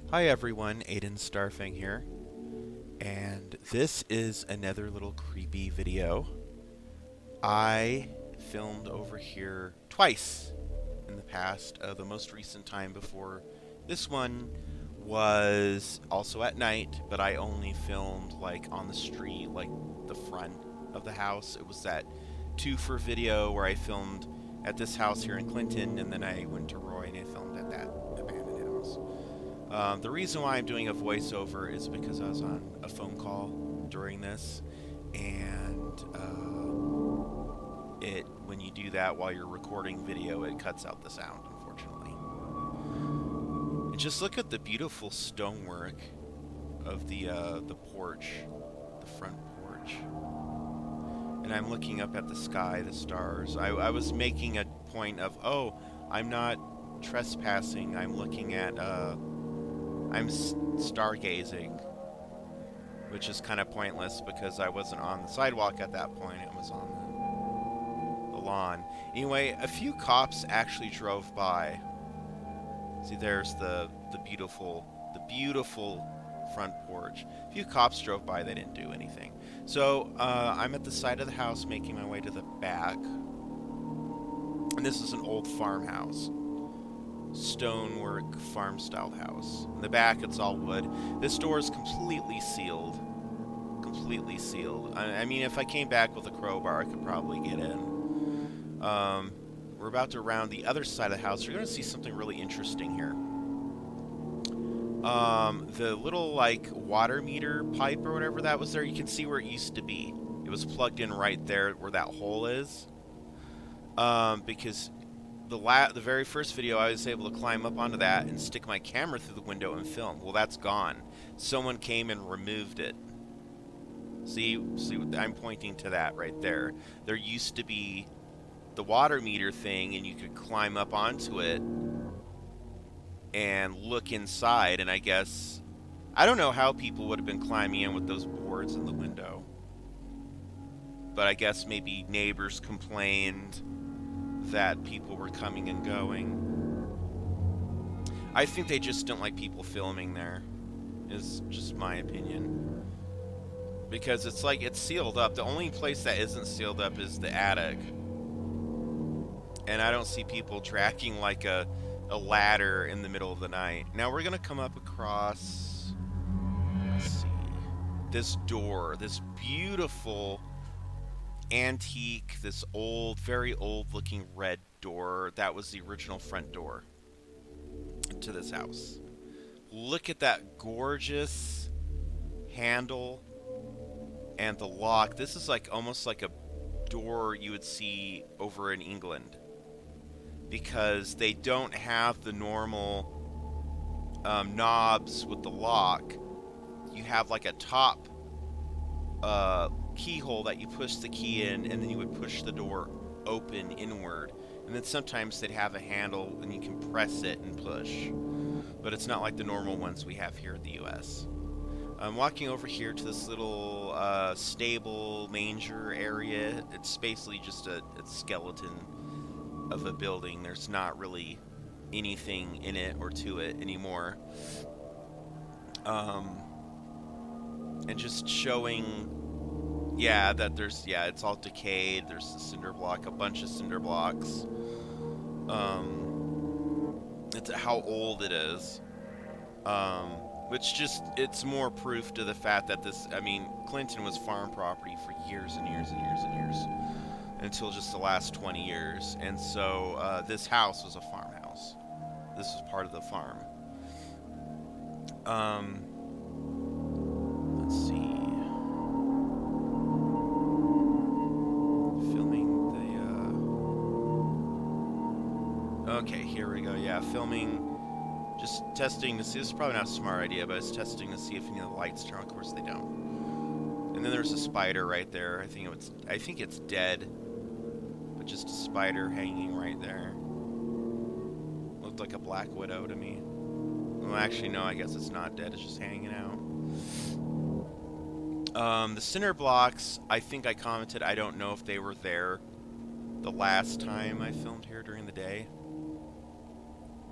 Hi everyone, AedanStarfang here, and this is another little creepy video. I filmed over here twice in the past. The most recent time before this one was also at night, but I only filmed like on the street, like the front of the house. It was that 2 for video where I filmed at this house here in Clinton, and then I went to Roy and I filmed at that abandoned house. The reason why I'm doing a voiceover is because I was on a phone call during this, and when you do that while you're recording video, it cuts out the sound, unfortunately. And just look at the beautiful stonework of the porch, the front porch. And I'm looking up at the sky, the stars. I was making a point of, oh, I'm not trespassing. I'm looking at I'm stargazing, which is kind of pointless because I wasn't on the sidewalk at that point. It was on the lawn. Anyway, a few cops actually drove by. See, there's the beautiful front porch. A few cops drove by. They didn't do anything. So I'm at the side of the house, making my way to the back, and this is an old farmhouse. Stonework farm style house. In the back it's all wood. This door is completely sealed. Completely sealed. I mean, if I came back with a crowbar, I could probably get in. We're about to round the other side of the house. You're going to see something really interesting here. The little like water meter pipe or whatever that was there, you can see where it used to be. It was plugged in right there where that hole is. Because the very first video, I was able to climb up onto that and stick my camera through the window and film. Well, that's gone. Someone came and removed it. See, I'm pointing to that right there. There used to be the water meter thing, and you could climb up onto it and look inside. And I guess, I don't know how people would have been climbing in with those boards in the window. But I guess maybe neighbors complained that people were coming and going. I think they just don't like people filming there, is just my opinion. Because it's like, it's sealed up. The only place that isn't sealed up is the attic. And I don't see people tracking like a ladder in the middle of the night. Now we're gonna come up across, let's see, this door, this beautiful antique, this old, very old looking red door. That was the original front door to this house. Look at that gorgeous handle and the lock. This is like almost like a door you would see over in England, because they don't have the normal knobs with the lock. You have like a top keyhole that you push the key in, and then you would push the door open inward. And then sometimes they'd have a handle and you can press it and push. But it's not like the normal ones we have here in the US. I'm walking over here to this little stable manger area. It's basically just a skeleton of a building. There's not really anything in it or to it anymore. And just showing, yeah, that there's, yeah, it's all decayed. There's a cinder block, a bunch of cinder blocks. It's how old it is. Which just, it's more proof to the fact that this, I mean, Clinton was farm property for years and years and years and years, until just the last 20 years. And so this house was a farmhouse. This was part of the farm. Let's see. Filming the, okay, here we go. Yeah, filming, just testing to see. This is probably not a smart idea, but it's testing to see if any of the lights turn on. Of course they don't. And then there's a spider right there. I think it's dead, but just a spider hanging right there. Looked like a black widow to me. Well, actually, no, I guess it's not dead. It's just hanging out. The cinder blocks, I think I commented, I don't know if they were there the last time I filmed here during the day.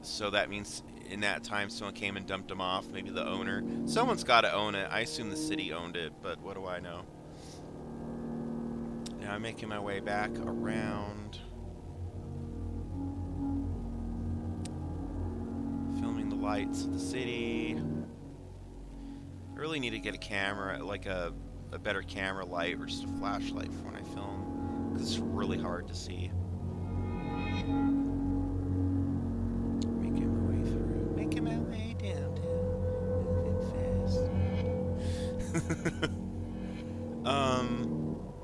So that means in that time someone came and dumped them off, maybe the owner. Someone's got to own it. I assume the city owned it, but what do I know? Now I'm making my way back around, filming the lights of the city. I really need to get a camera, like a better camera light or just a flashlight for when I film, because it's really hard to see. Making my way through, making my way downtown, moving fast.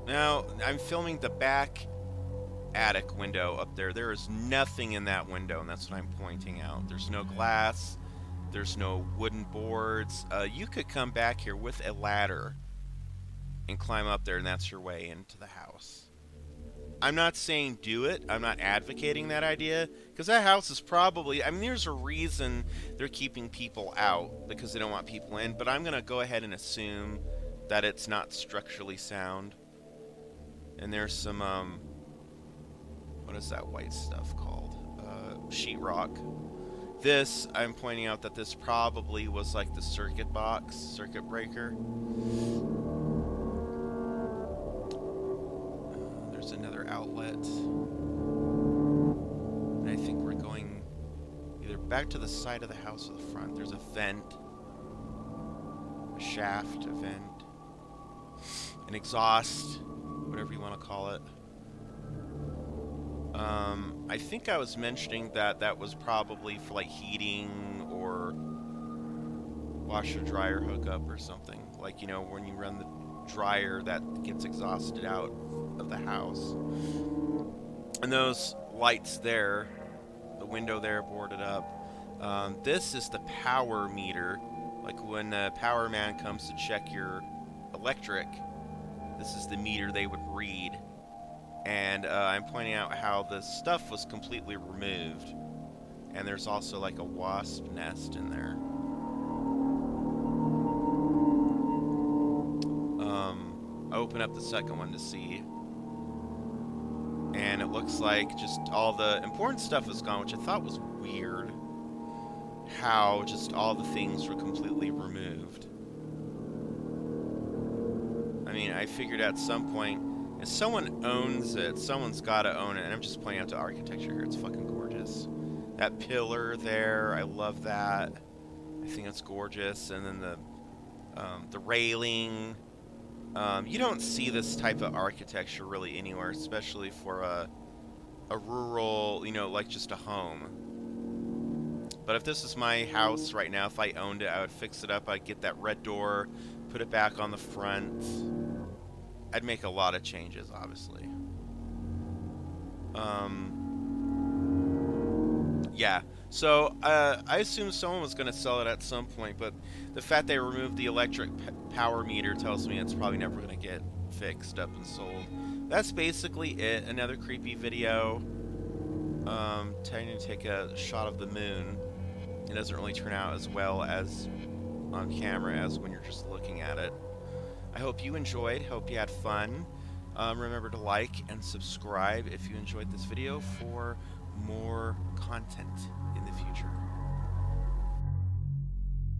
Now I'm filming the back attic window up there. There is nothing in that window, and that's what I'm pointing out. There's no glass. There's no wooden boards. You could come back here with a ladder and climb up there, and that's your way into the house. I'm not saying do it. I'm not advocating that idea, because that house is probably... I mean, there's a reason they're keeping people out, because they don't want people in, but I'm going to go ahead and assume that it's not structurally sound. And there's some, what is that white stuff called? Sheetrock. This, I'm pointing out that this probably was like the circuit box, circuit breaker. There's another outlet. And I think we're going either back to the side of the house or the front. There's a vent, a shaft, a vent, an exhaust, whatever you want to call it. I think I was mentioning that that was probably for like heating or washer dryer hookup or something. Like, you know, when you run the dryer that gets exhausted out of the house. And those lights there, the window there boarded up. This is the power meter. Like when the power man comes to check your electric, this is the meter they would read. And I'm pointing out how the stuff was completely removed. And there's also like a wasp nest in there. I open up the second one to see. And it looks like just all the important stuff is gone, which I thought was weird. How just all the things were completely removed. I mean, I figured at some point, if someone owns it, someone's got to own it. And I'm just pointing out the architecture here. It's fucking gorgeous. That pillar there, I love that. I think it's gorgeous. And then the railing. You don't see this type of architecture really anywhere, especially for a rural, you know, like just a home. But if this is my house right now, if I owned it, I would fix it up. I'd get that red door, put it back on the front. I'd make a lot of changes, obviously. Yeah. So, I assumed someone was going to sell it at some point, but the fact they removed the electric power meter tells me it's probably never going to get fixed up and sold. That's basically it. Another creepy video. Trying to take a shot of the moon. It doesn't really turn out as well as on camera as when you're just looking at it. I hope you enjoyed. Hope you had fun. Remember to like and subscribe if you enjoyed this video for more content in the future.